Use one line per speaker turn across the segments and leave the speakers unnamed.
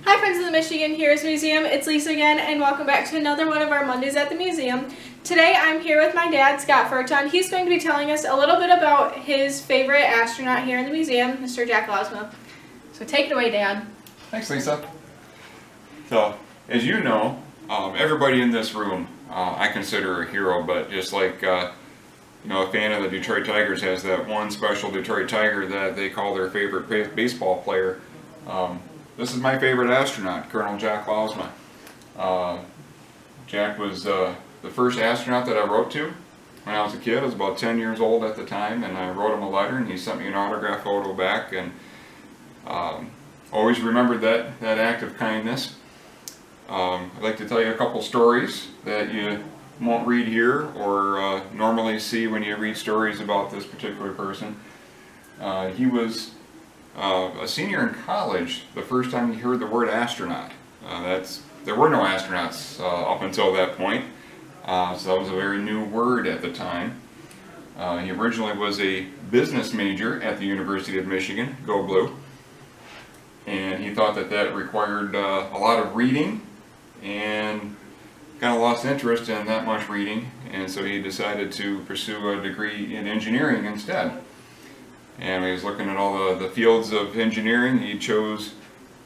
Hi friends of the Michigan Heroes Museum, it's Lisa again and welcome back to another one of our Mondays at the museum. Today I'm here with my dad, Scott Furtaw, and he's going to be telling us a little bit about his favorite astronaut here in the museum, Mr. Jack Lousma. So take it away, Dad.
Thanks, Lisa. So, as you know, everybody in this room I consider a hero, but just like a fan of the Detroit Tigers has that one special Detroit Tiger that they call their favorite baseball player. This is my favorite astronaut, Colonel Jack Lousma. Jack was the first astronaut that I wrote to when I was a kid. I was about 10 years old at the time, and I wrote him a letter, and he sent me an autograph photo back, and always remembered that act of kindness. I'd like to tell you a couple stories that you won't read here or normally see when you read stories about this particular person. He was a senior in college the first time he heard the word astronaut. There were no astronauts up until that point, so that was a very new word at the time. He originally was a business major at the University of Michigan, go Blue, and he thought that required a lot of reading, and kind of lost interest in that much reading, and so he decided to pursue a degree in engineering instead. And when he was looking at all the fields of engineering, he chose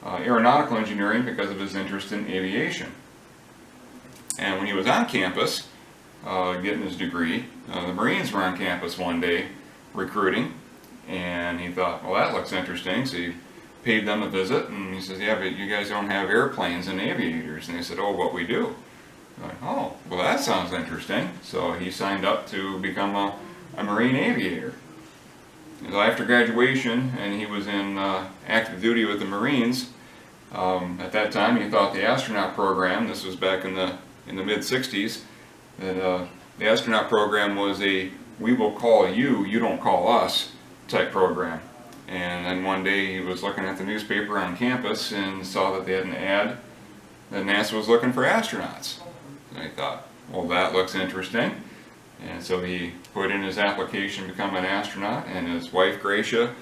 aeronautical engineering because of his interest in aviation. And when he was on campus getting his degree, the Marines were on campus one day recruiting, and he thought, well, that looks interesting, so he paid them a visit, and he says, yeah, but you guys don't have airplanes and aviators. And they said, oh, but we do. Like, oh, well, that sounds interesting. So he signed up to become a Marine aviator. So after graduation, and he was in active duty with the Marines, at that time he thought the astronaut program, this was back in the mid-60s, that the astronaut program was a we will call you, you don't call us type program. And then one day he was looking at the newspaper on campus and saw that they had an ad that NASA was looking for astronauts. And he thought, well, that looks interesting. And so he put in his application to become an astronaut, and his wife Gracia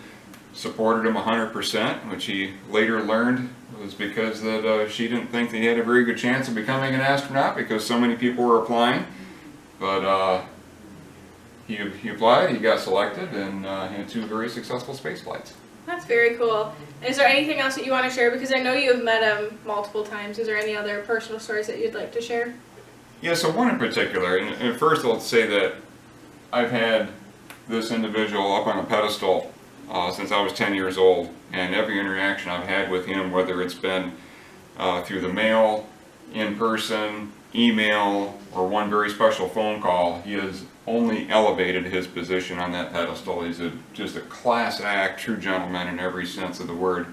supported him 100%, which he later learned was because that she didn't think that he had a very good chance of becoming an astronaut because so many people were applying. But he applied, he got selected, and had 2 very successful space flights.
That's very cool. Is there anything else that you want to share? Because I know you have met him multiple times. Is there any other personal stories that you'd like to share?
Yeah, so one in particular, and first I'll say that I've had this individual up on a pedestal since I was 10 years old, and every interaction I've had with him, whether it's been through the mail, in person, email, or one very special phone call, he has only elevated his position on that pedestal. He's just a class act, true gentleman in every sense of the word.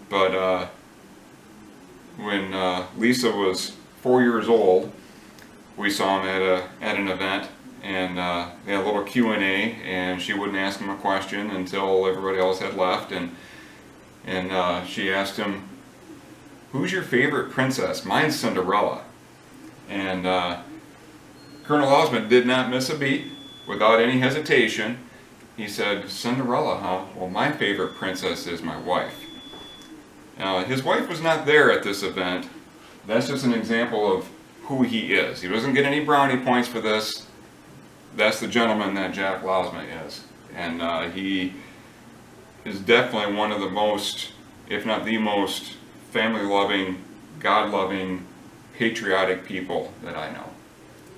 But when Lisa was 4 years old, we saw him at an event, and they had a little Q&A, and she wouldn't ask him a question until everybody else had left, and she asked him, who's your favorite princess? Mine's Cinderella. And Colonel Lousma did not miss a beat. Without any hesitation, he said, Cinderella, huh? Well, my favorite princess is my wife. Now, his wife was not there at this event. That's just an example of who he is. He doesn't get any brownie points for this. That's the gentleman that Jack Lousma is. And he is definitely one of the most, if not the most, family-loving, God-loving, patriotic people that I know.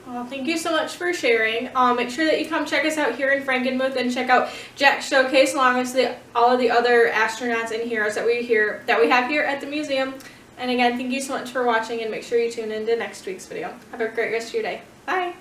Well, thank you so much for sharing. Make sure that you come check us out here in Frankenmuth and check out Jack's showcase along with all of the other astronauts and heroes that we have here at the museum. And again, thank you so much for watching, and make sure you tune in to next week's video. Have a great rest of your day. Bye!